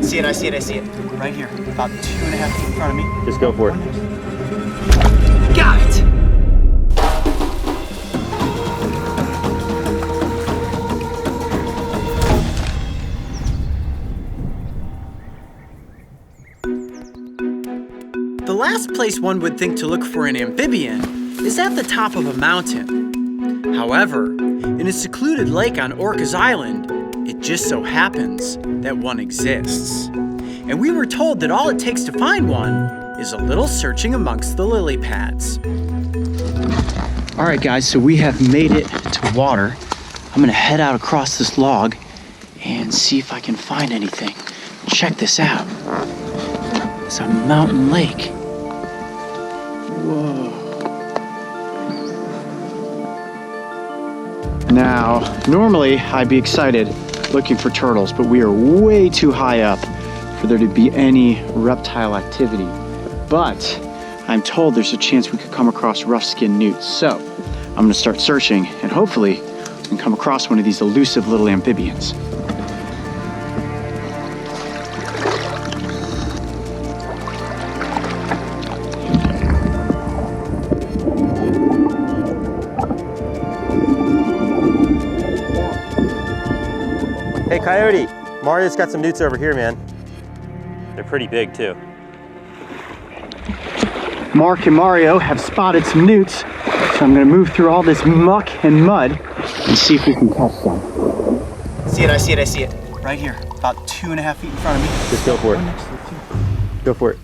See it, I see it, I see it. Right here, about 2.5 feet in front of me. Just go for it. Got it! The last place one would think to look for an amphibian is at the top of a mountain. However, in a secluded lake on Orcas Island, it just so happens that one exists. And we were told that all it takes to find one is a little searching amongst the lily pads. All right, guys, so we have made it to water. I'm gonna head out across this log and see if I can find anything. Check this out. It's a mountain lake. Whoa. Now, normally I'd be excited looking for turtles, but we are way too high up for there to be any reptile activity. But I'm told there's a chance we could come across rough skinned newts. So I'm gonna start searching and hopefully we can come across one of these elusive little amphibians. Hey, Coyote, Mario's got some newts over here, man. They're pretty big, too. Mark and Mario have spotted some newts, so I'm gonna move through all this muck and mud and see if we can catch some. See it, I see it, I see it. Right here, about 2.5 feet in front of me. Just go for it. Go for it.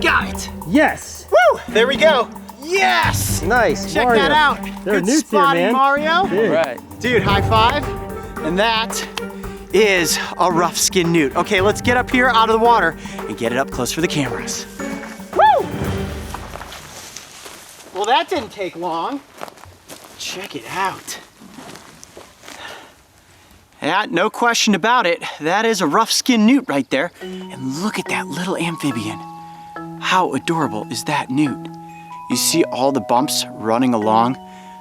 Got it! Yes! Woo! There we go! Yes! Nice, Check Mario. that out! There are Good newts here, spotting, man. Mario! Big. Right. Dude, high five. And that is a rough skinned newt. Okay, let's get up here out of the water and get it up close for the cameras. Woo! Well, that didn't take long. Check it out. Yeah, no question about it. That is a rough skinned newt right there. And look at that little amphibian. How adorable is that newt? You see all the bumps running along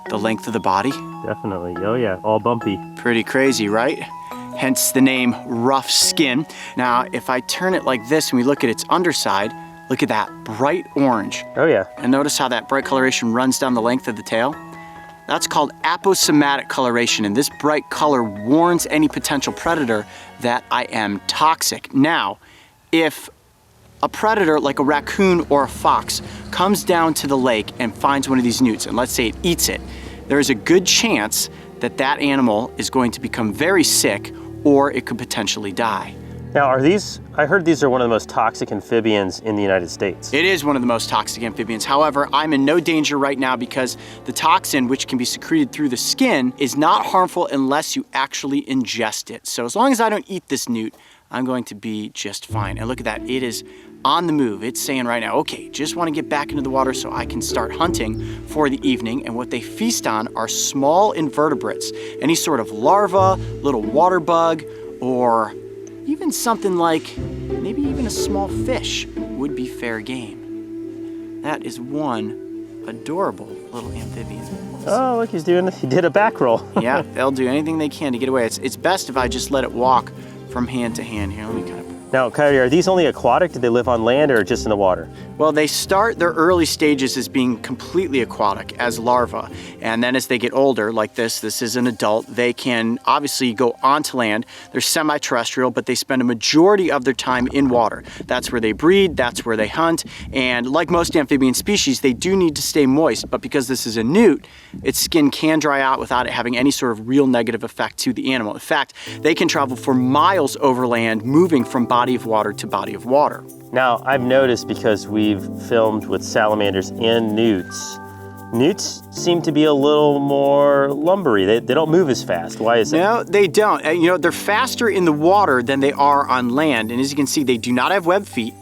the length of the body? Definitely. Oh, yeah. All bumpy. Pretty crazy, right? Hence the name rough skin. Now, if I turn it like this and we look at its underside, look at that bright orange. Oh, yeah. And notice how that bright coloration runs down the length of the tail? That's called aposematic coloration, and this bright color warns any potential predator that I am toxic. Now, if a predator like a raccoon or a fox comes down to the lake and finds one of these newts, and let's say it eats it, there is a good chance that that animal is going to become very sick or it could potentially die. Now, are these, I heard these are one of the most toxic amphibians in the United States. It is one of the most toxic amphibians. However, I'm in no danger right now because the toxin, which can be secreted through the skin, is not harmful unless you actually ingest it. So as long as I don't eat this newt, I'm going to be just fine. And look at that, it is on the move. It's saying right now, okay, just want to get back into the water so I can start hunting for the evening. And what they feast on are small invertebrates, any sort of larva, little water bug, or even something like maybe even a small fish would be fair game. That is one adorable little amphibian. Oh, look, he did a back roll. Yeah, they'll do anything they can to get away. It's best if I just let it walk from hand to hand. Here, let me kind of... Now, Coyote, are these only aquatic? Do they live on land or just in the water? Well, they start their early stages as being completely aquatic, as larvae. And then as they get older, like this is an adult, they can obviously go onto land. They're semi-terrestrial, but they spend a majority of their time in water. That's where they breed, that's where they hunt. And like most amphibian species, they do need to stay moist, but because this is a newt, its skin can dry out without it having any sort of real negative effect to the animal. In fact, they can travel for miles overland, moving from body of water to body of water. Now, I've noticed because we've filmed with salamanders and newts, newts seem to be a little more lumbery. They don't move as fast. Why is that? No, they don't. You know, they're faster in the water than they are on land. And as you can see, they do not have webbed feet.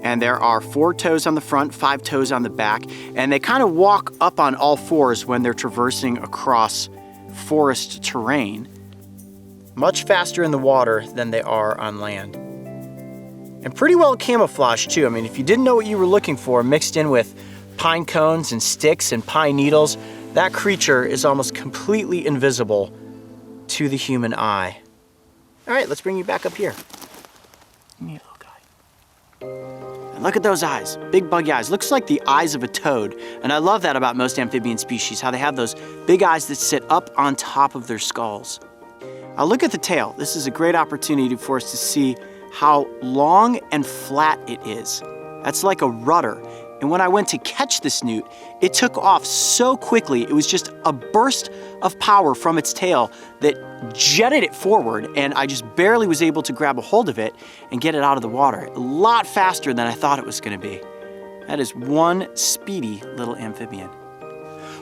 And there are 4 toes on the front, 5 toes on the back. And they kind of walk up on all fours when they're traversing across forest terrain. Much faster in the water than they are on land. And pretty well camouflaged too. I mean, if you didn't know what you were looking for, mixed in with pine cones and sticks and pine needles, that creature is almost completely invisible to the human eye. All right, let's bring you back up here. Neat little guy. And look at those eyes, big buggy eyes. Looks like the eyes of a toad. And I love that about most amphibian species, how they have those big eyes that sit up on top of their skulls. Now look at the tail. This is a great opportunity for us to see how long and flat it is. That's like a rudder. And when I went to catch this newt, it took off so quickly. It was just a burst of power from its tail that jetted it forward, and I just barely was able to grab a hold of it and get it out of the water. A lot faster than I thought it was gonna be. That is one speedy little amphibian.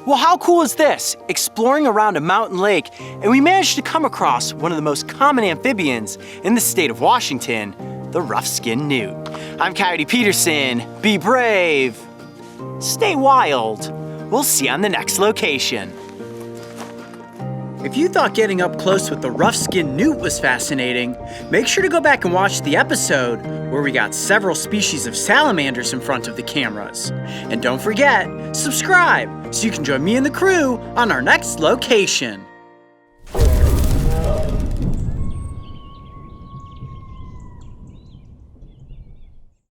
Well, how cool is this? Exploring around a mountain lake, and we managed to come across one of the most common amphibians in the state of Washington, the rough-skinned newt. I'm Coyote Peterson. Be brave. Stay wild. We'll see you on the next location. If you thought getting up close with the rough-skinned newt was fascinating, make sure to go back and watch the episode where we got several species of salamanders in front of the cameras. And don't forget, subscribe so you can join me and the crew on our next location.